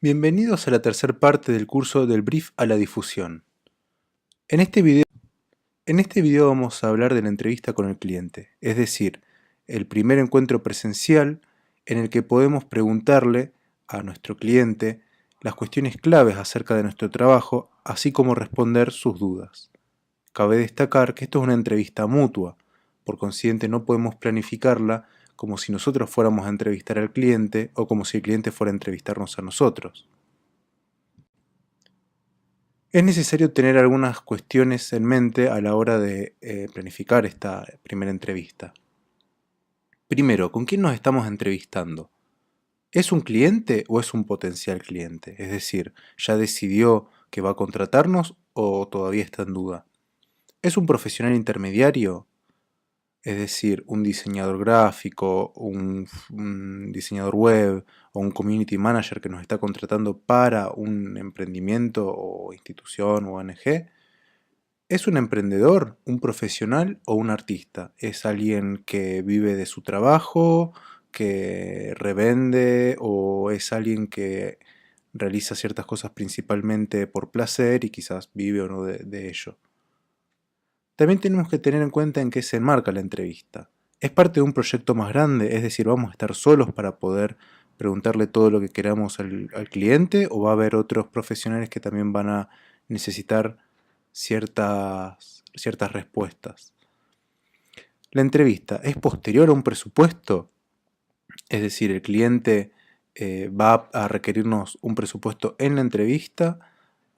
Bienvenidos a la tercera parte del curso del brief a la difusión. En este video vamos a hablar de la entrevista con el cliente, es decir, el primer encuentro presencial en el que podemos preguntarle a nuestro cliente las cuestiones claves acerca de nuestro trabajo, así como responder sus dudas. Cabe destacar que esto es una entrevista mutua, por consiguiente no podemos planificarla como si nosotros fuéramos a entrevistar al cliente o como si el cliente fuera a entrevistarnos a nosotros. Es necesario tener algunas cuestiones en mente a la hora de planificar esta primera entrevista. Primero, ¿con quién nos estamos entrevistando? ¿Es un cliente o es un potencial cliente? Es decir, ¿ya decidió que va a contratarnos o todavía está en duda? ¿Es un profesional intermediario? Es decir, un diseñador gráfico, un diseñador web o un community manager que nos está contratando para un emprendimiento o institución o ONG. ¿Es un emprendedor, un profesional o un artista? ¿Es alguien que vive de su trabajo, que revende o es alguien que realiza ciertas cosas principalmente por placer y quizás vive o no de ello? También tenemos que tener en cuenta en qué se enmarca la entrevista. ¿Es parte de un proyecto más grande? Es decir, ¿vamos a estar solos para poder preguntarle todo lo que queramos al cliente o va a haber otros profesionales que también van a necesitar ciertas respuestas? La entrevista es posterior a un presupuesto, es decir, el cliente va a requerirnos un presupuesto en la entrevista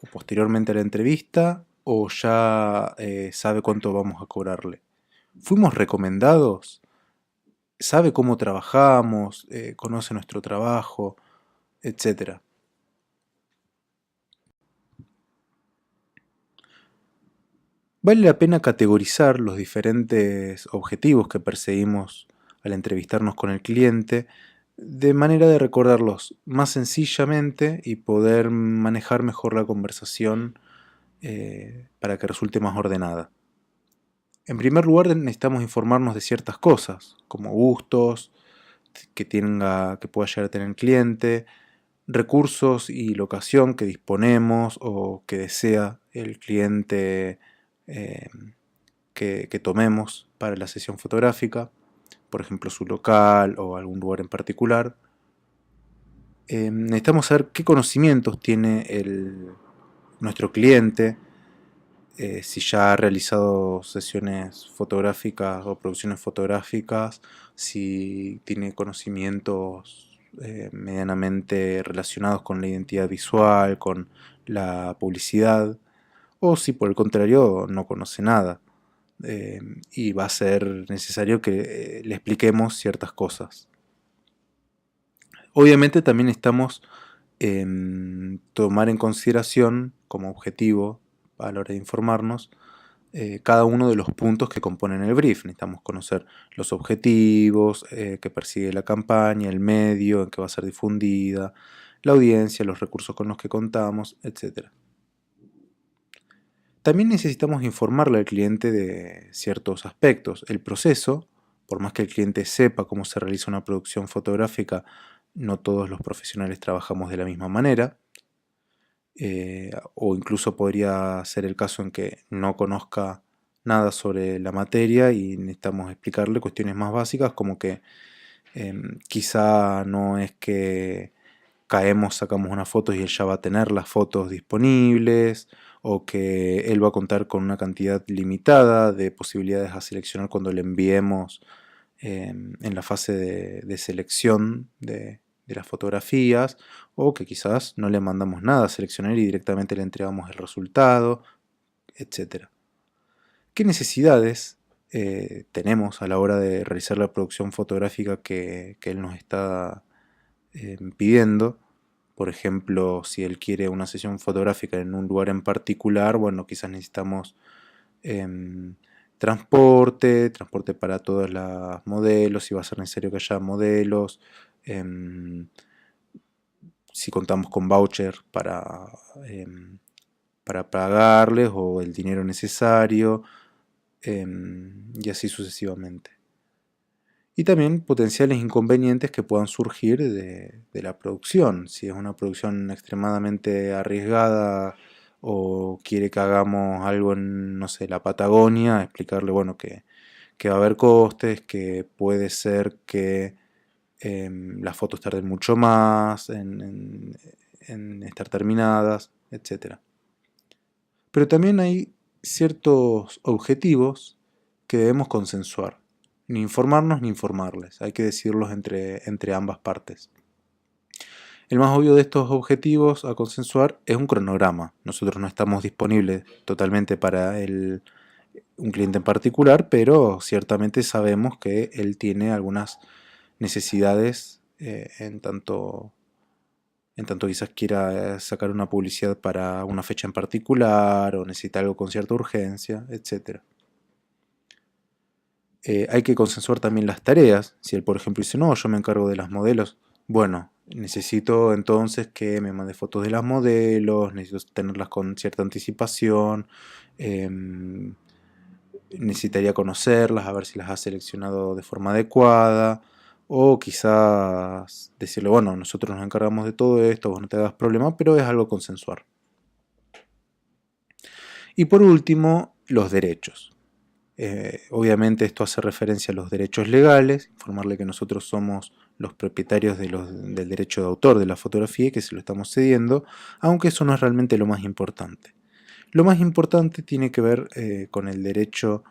o posteriormente a la entrevista o ya sabe cuánto vamos a cobrarle. ¿Fuimos recomendados? ¿Sabe cómo trabajamos? ¿Conoce nuestro trabajo? Etcétera. Vale la pena categorizar los diferentes objetivos que perseguimos al entrevistarnos con el cliente de manera de recordarlos más sencillamente y poder manejar mejor la conversación para que resulte más ordenada. En primer lugar necesitamos informarnos de ciertas cosas, como gustos que pueda llegar a tener el cliente, recursos y locación que disponemos o que desea el cliente eh, que tomemos para la sesión fotográfica, por ejemplo su local o algún lugar en particular. Necesitamos saber qué conocimientos tiene nuestro cliente, si ya ha realizado sesiones fotográficas o producciones fotográficas, si tiene conocimientos medianamente relacionados con la identidad visual, con la publicidad, o si por el contrario no conoce nada. Y va a ser necesario que le expliquemos ciertas cosas. Obviamente también estamos tomar en consideración como objetivo a la hora de informarnos cada uno de los puntos que componen el brief. Necesitamos conocer los objetivos que persigue la campaña, el medio en que va a ser difundida, la audiencia, los recursos con los que contamos, etc. También necesitamos informarle al cliente de ciertos aspectos. El proceso, por más que el cliente sepa cómo se realiza una producción fotográfica, no todos los profesionales trabajamos de la misma manera. O incluso podría ser el caso en que no conozca nada sobre la materia y necesitamos explicarle cuestiones más básicas como que quizá no es que caemos, sacamos una foto y él ya va a tener las fotos disponibles o que él va a contar con una cantidad limitada de posibilidades a seleccionar cuando le enviemos en la fase de selección de las fotografías, o que quizás no le mandamos nada a seleccionar y directamente le entregamos el resultado, etc. ¿Qué necesidades tenemos a la hora de realizar la producción fotográfica que él nos está pidiendo? Por ejemplo, si él quiere una sesión fotográfica en un lugar en particular, bueno, quizás necesitamos transporte para todas las modelos, si va a ser necesario que haya modelos, si contamos con voucher para pagarles o el dinero necesario, y así sucesivamente. y también potenciales inconvenientes que puedan surgir de la producción. Si es una producción extremadamente arriesgada o quiere que hagamos algo en, no sé, la Patagonia, explicarle, bueno, que va a haber costes, que puede ser que las fotos tarden mucho más en estar terminadas, etc. Pero también hay ciertos objetivos que debemos consensuar. Ni informarnos ni informarles. Hay que decidirlos entre ambas partes. El más obvio de estos objetivos a consensuar es un cronograma. Nosotros no estamos disponibles totalmente para un cliente en particular, pero ciertamente sabemos que él tiene algunas necesidades en tanto quizás quiera sacar una publicidad para una fecha en particular o necesita algo con cierta urgencia, etc. Hay que consensuar también las tareas. Si él, por ejemplo, dice, no, yo me encargo de las modelos, bueno, necesito entonces que me mande fotos de las modelos, necesito tenerlas con cierta anticipación, necesitaría conocerlas, a ver si las ha seleccionado de forma adecuada, o quizás decirle, bueno, nosotros nos encargamos de todo esto, vos no te hagas problema, pero es algo consensuar. Y por último, los derechos. Obviamente esto hace referencia a los derechos legales, informarle que nosotros somos los propietarios del derecho de autor de la fotografía y que se lo estamos cediendo, aunque eso no es realmente lo más importante. Lo más importante tiene que ver con el derecho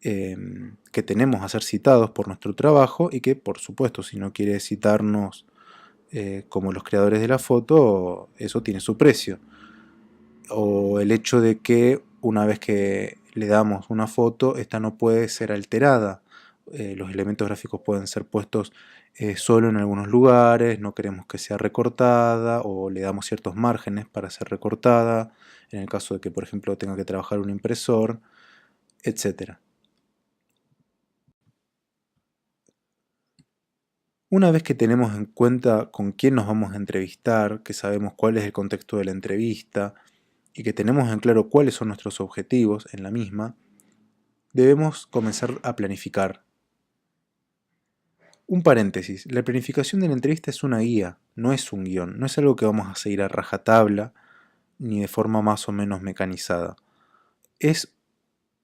que tenemos a ser citados por nuestro trabajo y que, por supuesto, si no quiere citarnos como los creadores de la foto, eso tiene su precio. O el hecho de que una vez que le damos una foto, esta no puede ser alterada. Los elementos gráficos pueden ser puestos solo en algunos lugares, no queremos que sea recortada o le damos ciertos márgenes para ser recortada, en el caso de que, por ejemplo, tenga que trabajar un impresor, etc. Una vez que tenemos en cuenta con quién nos vamos a entrevistar, que sabemos cuál es el contexto de la entrevista y que tenemos en claro cuáles son nuestros objetivos en la misma, debemos comenzar a planificar. Un paréntesis, la planificación de la entrevista es una guía, no es un guión, no es algo que vamos a seguir a rajatabla ni de forma más o menos mecanizada. Es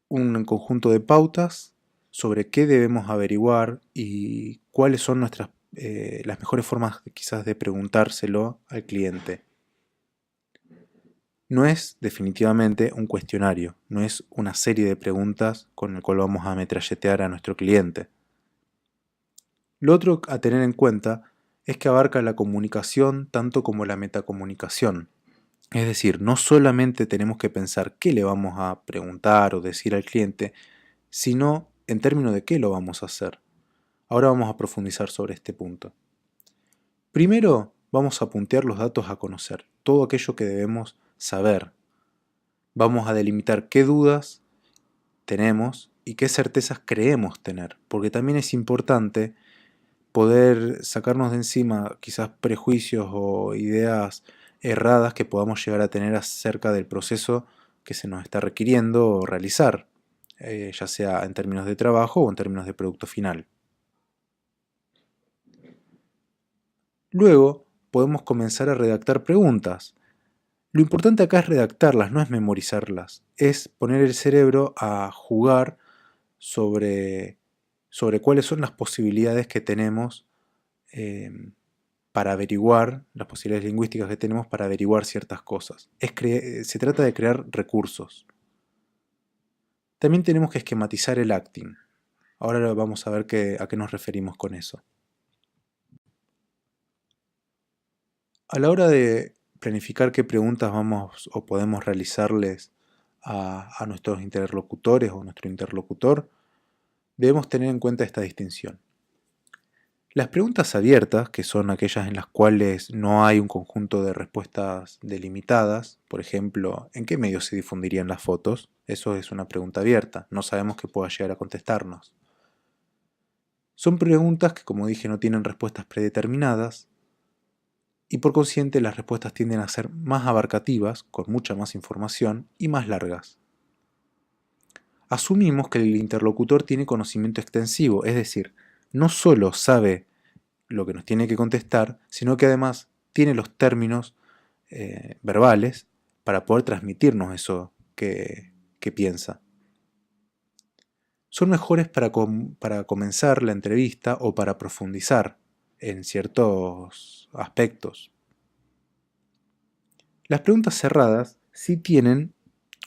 un conjunto de pautas sobre qué debemos averiguar y cuáles son las mejores formas quizás de preguntárselo al cliente. No es definitivamente un cuestionario, no es una serie de preguntas con el cual vamos a metralletear a nuestro cliente. Lo otro a tener en cuenta es que abarca la comunicación tanto como la metacomunicación. Es decir, no solamente tenemos que pensar qué le vamos a preguntar o decir al cliente, sino en términos de qué lo vamos a hacer. Ahora vamos a profundizar sobre este punto. Primero, vamos a puntear los datos a conocer, todo aquello que debemos saber. Vamos a delimitar qué dudas tenemos y qué certezas creemos tener, porque también es importante poder sacarnos de encima quizás prejuicios o ideas erradas que podamos llegar a tener acerca del proceso que se nos está requiriendo realizar, ya sea en términos de trabajo o en términos de producto final. Luego podemos comenzar a redactar preguntas. Lo importante acá es redactarlas, no es memorizarlas, es poner el cerebro a jugar sobre cuáles son las posibilidades que tenemos para averiguar, las posibilidades lingüísticas que tenemos para averiguar ciertas cosas. Se trata de crear recursos. También tenemos que esquematizar el acting. Ahora vamos a ver a qué nos referimos con eso. A la hora de planificar qué preguntas vamos o podemos realizarles a nuestros interlocutores o a nuestro interlocutor, debemos tener en cuenta esta distinción. Las preguntas abiertas, que son aquellas en las cuales no hay un conjunto de respuestas delimitadas, por ejemplo, ¿en qué medios se difundirían las fotos? Eso es una pregunta abierta, no sabemos qué pueda llegar a contestarnos. Son preguntas que, como dije, no tienen respuestas predeterminadas y por consiguiente las respuestas tienden a ser más abarcativas, con mucha más información y más largas. Asumimos que el interlocutor tiene conocimiento extensivo, es decir, no solo sabe lo que nos tiene que contestar, sino que además tiene los términos verbales para poder transmitirnos eso que piensa. Son mejores para comenzar la entrevista o para profundizar en ciertos aspectos. Las preguntas cerradas sí tienen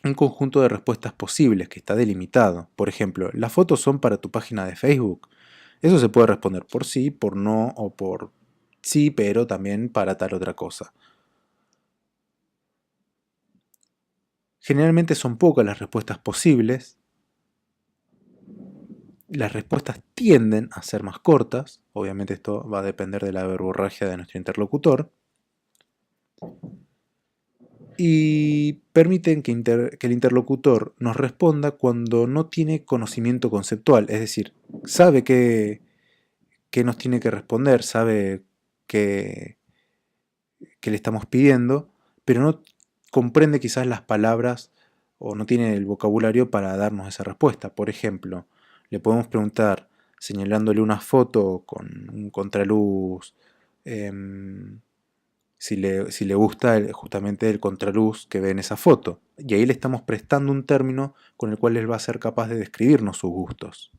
un conjunto de respuestas posibles que está delimitado. Por ejemplo, ¿las fotos son para tu página de Facebook? Eso se puede responder por sí, por no o por sí, pero también para tal otra cosa. Generalmente son pocas las respuestas posibles. Las respuestas tienden a ser más cortas. Obviamente esto va a depender de la verborragia de nuestro interlocutor. Y permiten que el interlocutor nos responda cuando no tiene conocimiento conceptual, es decir, sabe qué nos tiene que responder, sabe qué le estamos pidiendo, pero no comprende quizás las palabras o no tiene el vocabulario para darnos esa respuesta. Por ejemplo, le podemos preguntar señalándole una foto con un contraluz, si le gusta justamente el contraluz que ve en esa foto. Y ahí le estamos prestando un término con el cual él va a ser capaz de describirnos sus gustos.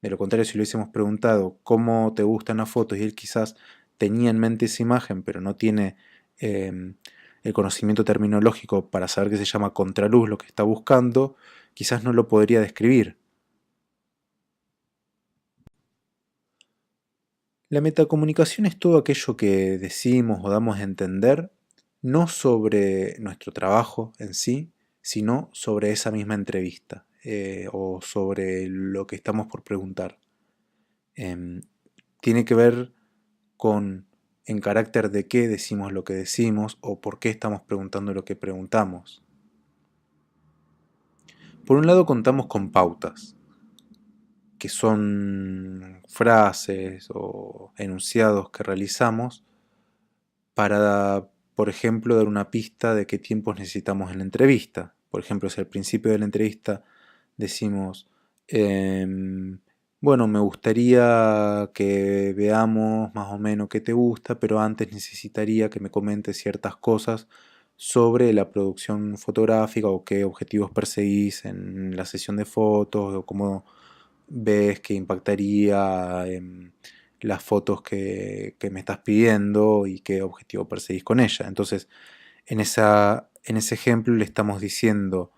De lo contrario, si le hubiésemos preguntado cómo te gustan las fotos y él quizás tenía en mente esa imagen, pero no tiene el conocimiento terminológico para saber que se llama contraluz lo que está buscando, quizás no lo podría describir. La metacomunicación es todo aquello que decimos o damos a entender, no sobre nuestro trabajo en sí, sino sobre esa misma entrevista o sobre lo que estamos por preguntar. Tiene que ver con en carácter de qué decimos lo que decimos o por qué estamos preguntando lo que preguntamos. Por un lado contamos con pautas, que son frases o enunciados que realizamos para, por ejemplo, dar una pista de qué tiempos necesitamos en la entrevista. Por ejemplo, si al principio de la entrevista decimos, bueno, me gustaría que veamos más o menos qué te gusta, pero antes necesitaría que me comentes ciertas cosas sobre la producción fotográfica o qué objetivos perseguís en la sesión de fotos o cómo ves que impactaría en las fotos que me estás pidiendo y qué objetivo perseguís con ella. Entonces, en ese ejemplo le estamos diciendo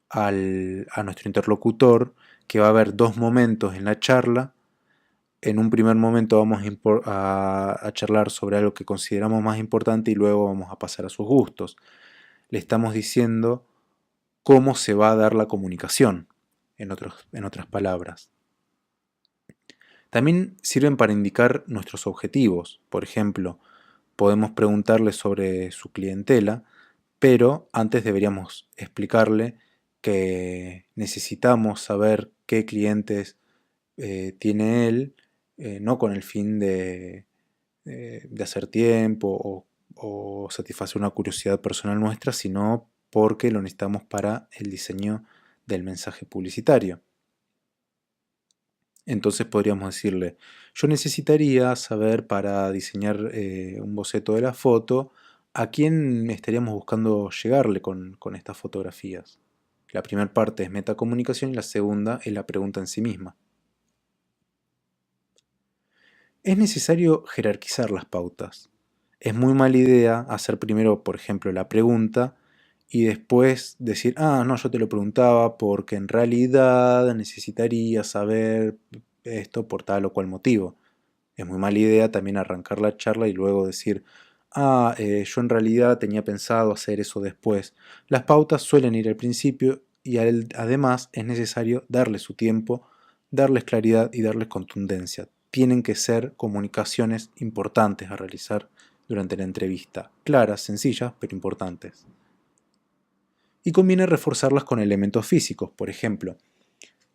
a nuestro interlocutor que va a haber dos momentos en la charla. En un primer momento vamos a charlar sobre algo que consideramos más importante y luego vamos a pasar a sus gustos. Le estamos diciendo cómo se va a dar la comunicación, en otras palabras. También sirven para indicar nuestros objetivos. Por ejemplo, podemos preguntarle sobre su clientela, pero antes deberíamos explicarle que necesitamos saber qué clientes tiene él, no con el fin de hacer tiempo o satisfacer una curiosidad personal nuestra, sino porque lo necesitamos para el diseño del mensaje publicitario. Entonces podríamos decirle, yo necesitaría saber para diseñar un boceto de la foto a quién estaríamos buscando llegarle con estas fotografías. La primera parte es metacomunicación y la segunda es la pregunta en sí misma. Es necesario jerarquizar las pautas. Es muy mala idea hacer primero, por ejemplo, la pregunta y después decir, no, yo te lo preguntaba porque en realidad necesitaría saber esto por tal o cual motivo. Es muy mala idea también arrancar la charla y luego decir, yo en realidad tenía pensado hacer eso después. Las pautas suelen ir al principio y además es necesario darles su tiempo, darles claridad y darles contundencia. Tienen que ser comunicaciones importantes a realizar durante la entrevista, claras, sencillas, pero importantes. Y conviene reforzarlas con elementos físicos, por ejemplo,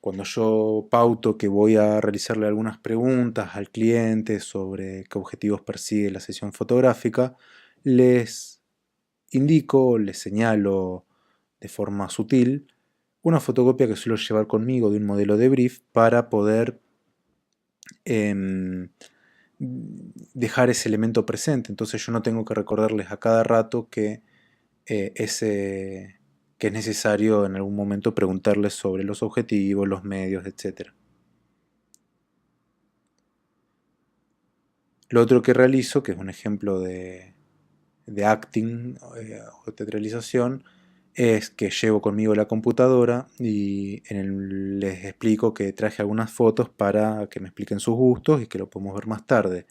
cuando yo pauto que voy a realizarle algunas preguntas al cliente sobre qué objetivos persigue la sesión fotográfica, les indico, les señalo de forma sutil una fotocopia que suelo llevar conmigo de un modelo de brief para poder em, dejar ese elemento presente. Entonces yo no tengo que recordarles a cada rato que es necesario en algún momento preguntarles sobre los objetivos, los medios, etc. Lo otro que realizo, que es un ejemplo de acting o teatralización, es que llevo conmigo la computadora y les explico que traje algunas fotos para que me expliquen sus gustos y que lo podemos ver más tarde.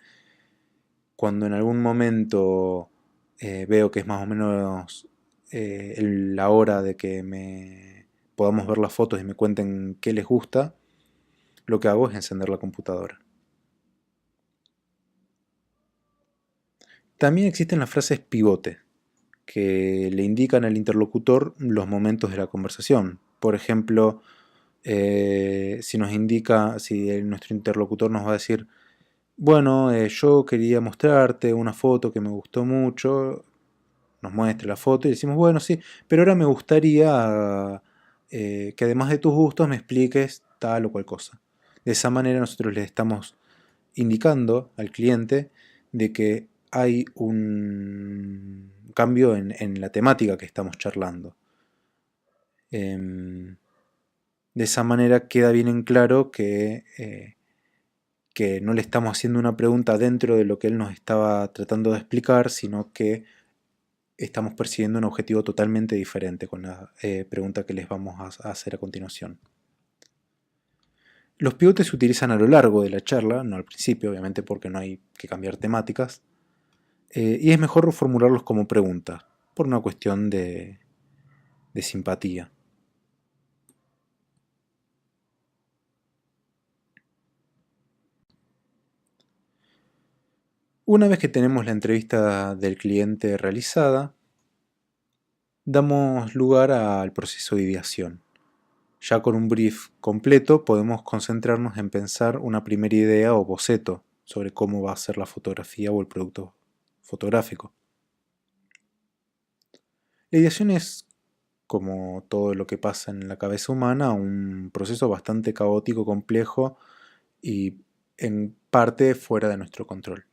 Cuando en algún momento veo que es más o menos la hora de que podamos ver las fotos y me cuenten qué les gusta, lo que hago es encender la computadora. También existen las frases pivote, que le indican al interlocutor los momentos de la conversación. Por ejemplo, si nuestro interlocutor nos va a decir, bueno, yo quería mostrarte una foto que me gustó mucho, nos muestra la foto y decimos, bueno, sí, pero ahora me gustaría que además de tus gustos me expliques tal o cual cosa. De esa manera nosotros le estamos indicando al cliente de que hay un cambio en la temática que estamos charlando. De esa manera queda bien en claro que no le estamos haciendo una pregunta dentro de lo que él nos estaba tratando de explicar, sino que estamos persiguiendo un objetivo totalmente diferente con la pregunta que les vamos a hacer a continuación. Los pivotes se utilizan a lo largo de la charla, no al principio, obviamente, porque no hay que cambiar temáticas, y es mejor formularlos como preguntas, por una cuestión de simpatía. Una vez que tenemos la entrevista del cliente realizada, damos lugar al proceso de ideación. Ya con un brief completo podemos concentrarnos en pensar una primera idea o boceto sobre cómo va a ser la fotografía o el producto fotográfico. La ideación es, como todo lo que pasa en la cabeza humana, un proceso bastante caótico, complejo y en parte fuera de nuestro control.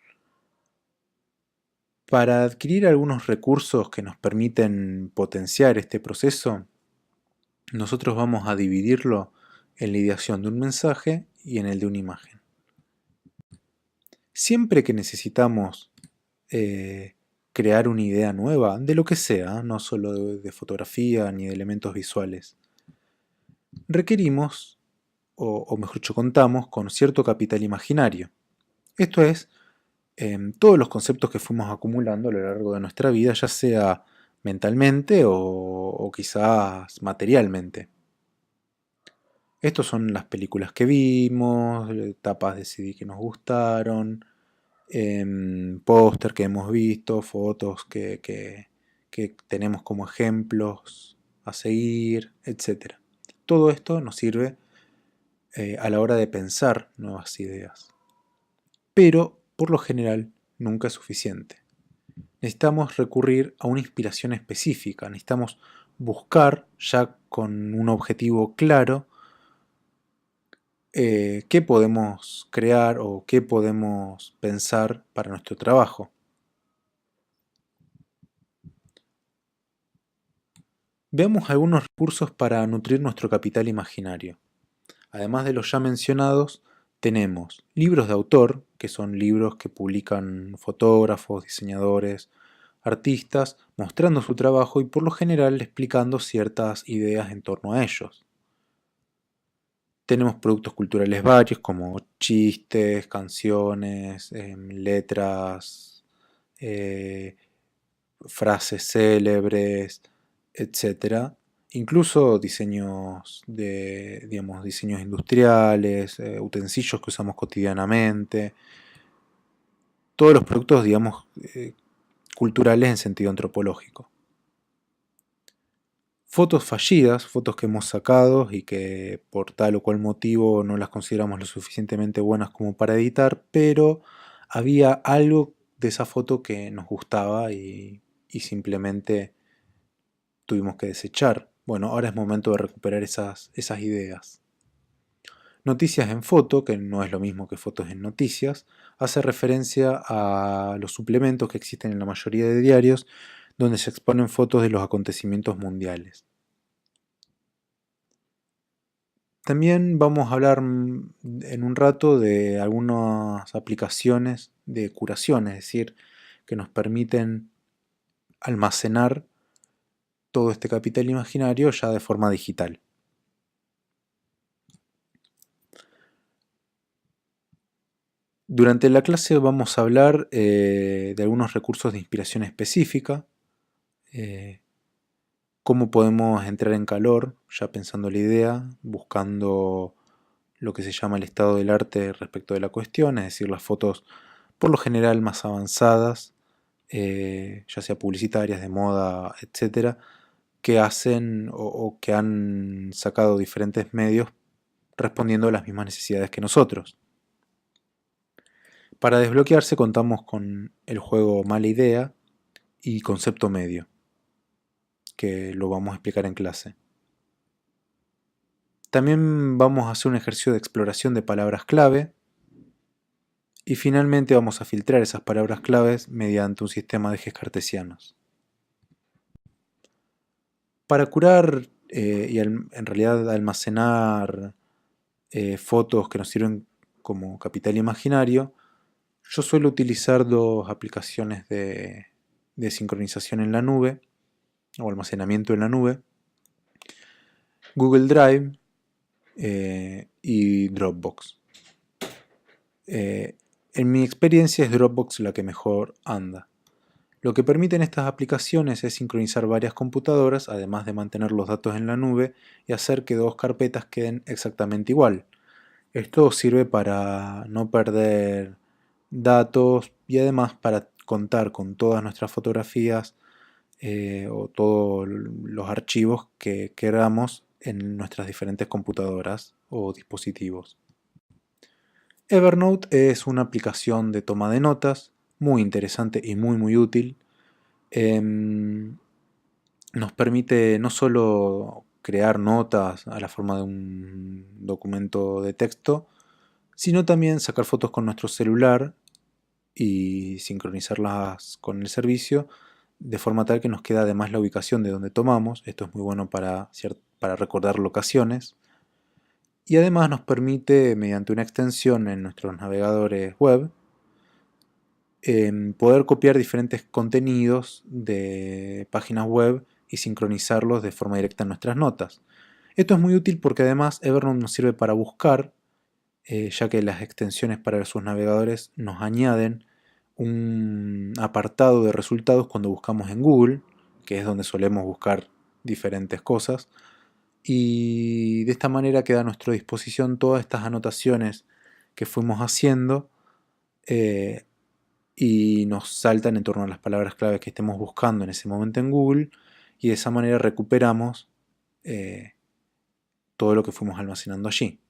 Para adquirir algunos recursos que nos permiten potenciar este proceso, nosotros vamos a dividirlo en la ideación de un mensaje y en el de una imagen. Siempre que necesitamos crear una idea nueva, de lo que sea, no solo de fotografía ni de elementos visuales, requerimos, o mejor dicho, contamos con cierto capital imaginario. Esto es, todos los conceptos que fuimos acumulando a lo largo de nuestra vida, ya sea mentalmente o quizás materialmente. Estos son las películas que vimos, tapas de CD que nos gustaron, póster que hemos visto, fotos que tenemos como ejemplos a seguir, etc. Todo esto nos sirve a la hora de pensar nuevas ideas. Pero, por lo general, nunca es suficiente. Necesitamos recurrir a una inspiración específica, necesitamos buscar, ya con un objetivo claro, qué podemos crear o qué podemos pensar para nuestro trabajo. Veamos algunos recursos para nutrir nuestro capital imaginario. Además de los ya mencionados, tenemos libros de autor, que son libros que publican fotógrafos, diseñadores, artistas, mostrando su trabajo y por lo general explicando ciertas ideas en torno a ellos. Tenemos productos culturales varios como chistes, canciones, letras, eh, frases célebres, etcétera. Incluso diseños digamos, diseños industriales, utensilios que usamos cotidianamente. Todos los productos, digamos, culturales en sentido antropológico. Fotos fallidas, fotos que hemos sacado y que por tal o cual motivo no las consideramos lo suficientemente buenas como para editar, pero había algo de esa foto que nos gustaba y simplemente tuvimos que desechar. Bueno, ahora es momento de recuperar esas ideas. Noticias en foto, que no es lo mismo que fotos en noticias, hace referencia a los suplementos que existen en la mayoría de diarios donde se exponen fotos de los acontecimientos mundiales. También vamos a hablar en un rato de algunas aplicaciones de curación, es decir, que nos permiten almacenar todo este capital imaginario ya de forma digital. Durante la clase vamos a hablar de algunos recursos de inspiración específica, cómo podemos entrar en calor, ya pensando la idea, buscando lo que se llama el estado del arte respecto de la cuestión, es decir, las fotos por lo general más avanzadas, ya sea publicitarias, de moda, etcétera, que hacen o que han sacado diferentes medios respondiendo a las mismas necesidades que nosotros. Para desbloquearse contamos con el juego Mala Idea y Concepto Medio, que lo vamos a explicar en clase. También vamos a hacer un ejercicio de exploración de palabras clave y finalmente vamos a filtrar esas palabras claves mediante un sistema de ejes cartesianos. Para curar y en realidad almacenar fotos que nos sirven como capital imaginario, yo suelo utilizar dos aplicaciones de sincronización en la nube o almacenamiento en la nube, Google Drive y Dropbox. En mi experiencia es Dropbox la que mejor anda. Lo que permiten estas aplicaciones es sincronizar varias computadoras, además de mantener los datos en la nube y hacer que dos carpetas queden exactamente igual. Esto sirve para no perder datos y además para contar con todas nuestras fotografías o todos los archivos que queramos en nuestras diferentes computadoras o dispositivos. Evernote es una aplicación de toma de notas muy interesante y muy útil. Nos permite no solo crear notas a la forma de un documento de texto, sino también sacar fotos con nuestro celular y sincronizarlas con el servicio de forma tal que nos queda además la ubicación de donde tomamos. Esto es muy bueno para recordar locaciones. Y además nos permite, mediante una extensión en nuestros navegadores web, poder copiar diferentes contenidos de páginas web y sincronizarlos de forma directa en nuestras notas. Esto es muy útil porque además Evernote nos sirve para buscar, ya que las extensiones para sus navegadores nos añaden un apartado de resultados cuando buscamos en Google, que es donde solemos buscar diferentes cosas, y de esta manera queda a nuestra disposición todas estas anotaciones que fuimos haciendo y nos saltan en torno a las palabras clave que estemos buscando en ese momento en Google, y de esa manera recuperamos todo lo que fuimos almacenando allí.